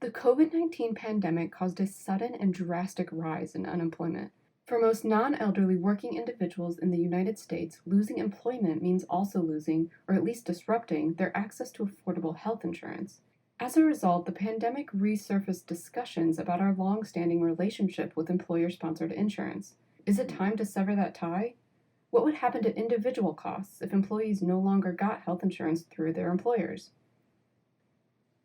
The COVID-19 pandemic caused a sudden and drastic rise in unemployment. For most non-elderly working individuals in the United States, losing employment means also losing, or at least disrupting, their access to affordable health insurance. As a result, the pandemic resurfaced discussions about our long-standing relationship with employer-sponsored insurance. Is it time to sever that tie? What would happen to individual costs if employees no longer got health insurance through their employers?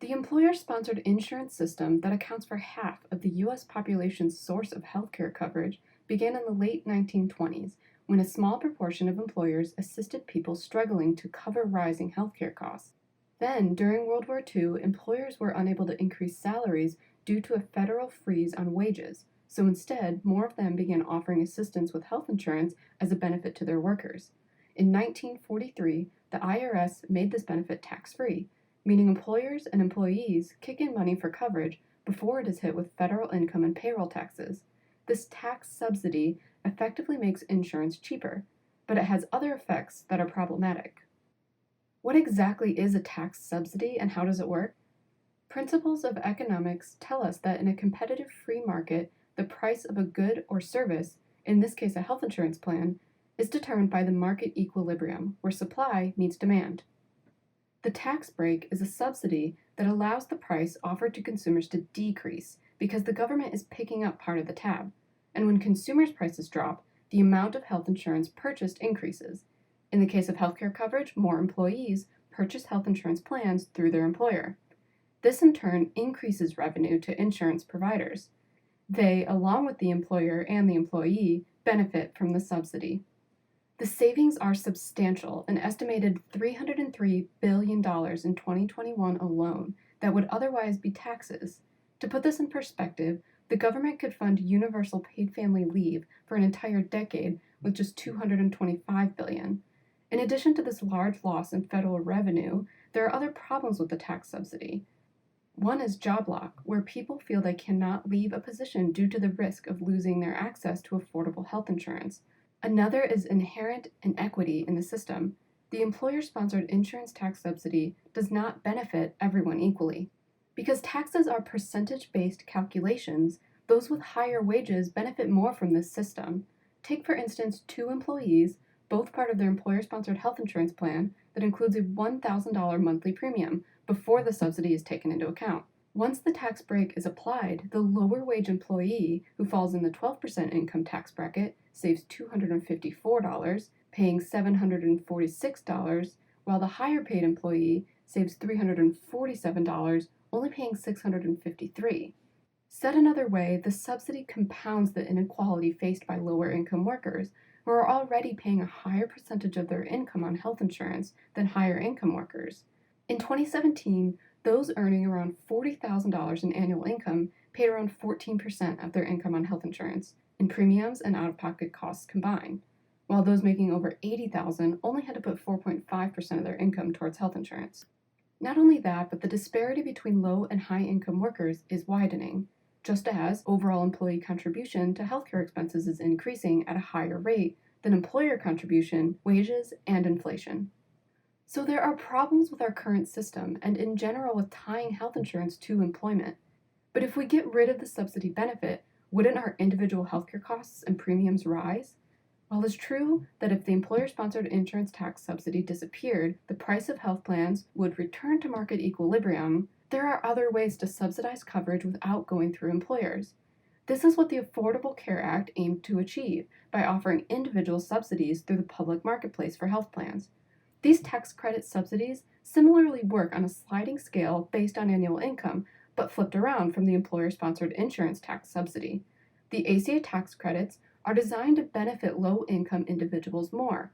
The employer-sponsored insurance system that accounts for half of the U.S. population's source of healthcare coverage began in the late 1920s when a small proportion of employers assisted people struggling to cover rising healthcare costs. Then, during World War II, employers were unable to increase salaries due to a federal freeze on wages, so instead, more of them began offering assistance with health insurance as a benefit to their workers. In 1943, the IRS made this benefit tax-free, meaning employers and employees kick in money for coverage before it is hit with federal income and payroll taxes. This tax subsidy effectively makes insurance cheaper, but it has other effects that are problematic. What exactly is a tax subsidy and how does it work? Principles of economics tell us that in a competitive free market, the price of a good or service, in this case a health insurance plan, is determined by the market equilibrium, where supply meets demand. The tax break is a subsidy that allows the price offered to consumers to decrease because the government is picking up part of the tab. And when consumers' prices drop, the amount of health insurance purchased increases. In the case of healthcare coverage, more employees purchase health insurance plans through their employer. This in turn increases revenue to insurance providers. They, along with the employer and the employee, benefit from the subsidy. The savings are substantial, an estimated $303 billion in 2021 alone, that would otherwise be taxes. To put this in perspective, the government could fund universal paid family leave for an entire decade with just $225 billion. In addition to this large loss in federal revenue, there are other problems with the tax subsidy. One is job lock, where people feel they cannot leave a position due to the risk of losing their access to affordable health insurance. Another is inherent inequity in the system. The employer-sponsored insurance tax subsidy does not benefit everyone equally. Because taxes are percentage-based calculations, those with higher wages benefit more from this system. Take, for instance, two employees, both part of their employer-sponsored health insurance plan that includes a $1,000 monthly premium before the subsidy is taken into account. Once the tax break is applied, the lower wage employee, who falls in the 12% income tax bracket, saves $254, paying $746, while the higher paid employee saves $347, only paying $653. Said another way, the subsidy compounds the inequality faced by lower income workers, who are already paying a higher percentage of their income on health insurance than higher income workers. In 2017, those earning around $40,000 in annual income paid around 14% of their income on health insurance, in premiums and out-of-pocket costs combined, while those making over $80,000 only had to put 4.5% of their income towards health insurance. Not only that, but the disparity between low and high income workers is widening, just as overall employee contribution to healthcare expenses is increasing at a higher rate than employer contribution, wages, and inflation. So there are problems with our current system and in general with tying health insurance to employment. But if we get rid of the subsidy benefit, wouldn't our individual healthcare costs and premiums rise? While it's true that if the employer-sponsored insurance tax subsidy disappeared, the price of health plans would return to market equilibrium, there are other ways to subsidize coverage without going through employers. This is what the Affordable Care Act aimed to achieve by offering individual subsidies through the public marketplace for health plans. These tax credit subsidies similarly work on a sliding scale based on annual income, but flipped around from the employer-sponsored insurance tax subsidy. The ACA tax credits are designed to benefit low-income individuals more.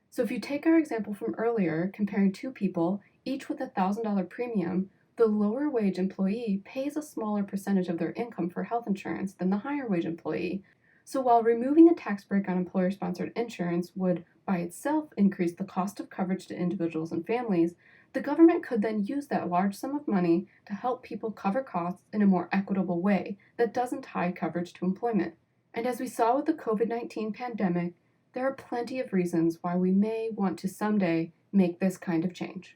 So if you take our example from earlier, comparing two people, each with a $1,000 premium, the lower wage employee pays a smaller percentage of their income for health insurance than the higher wage employee. So while removing the tax break on employer-sponsored insurance would by itself increase the cost of coverage to individuals and families, the government could then use that large sum of money to help people cover costs in a more equitable way that doesn't tie coverage to employment. And as we saw with the COVID-19 pandemic, there are plenty of reasons why we may want to someday make this kind of change.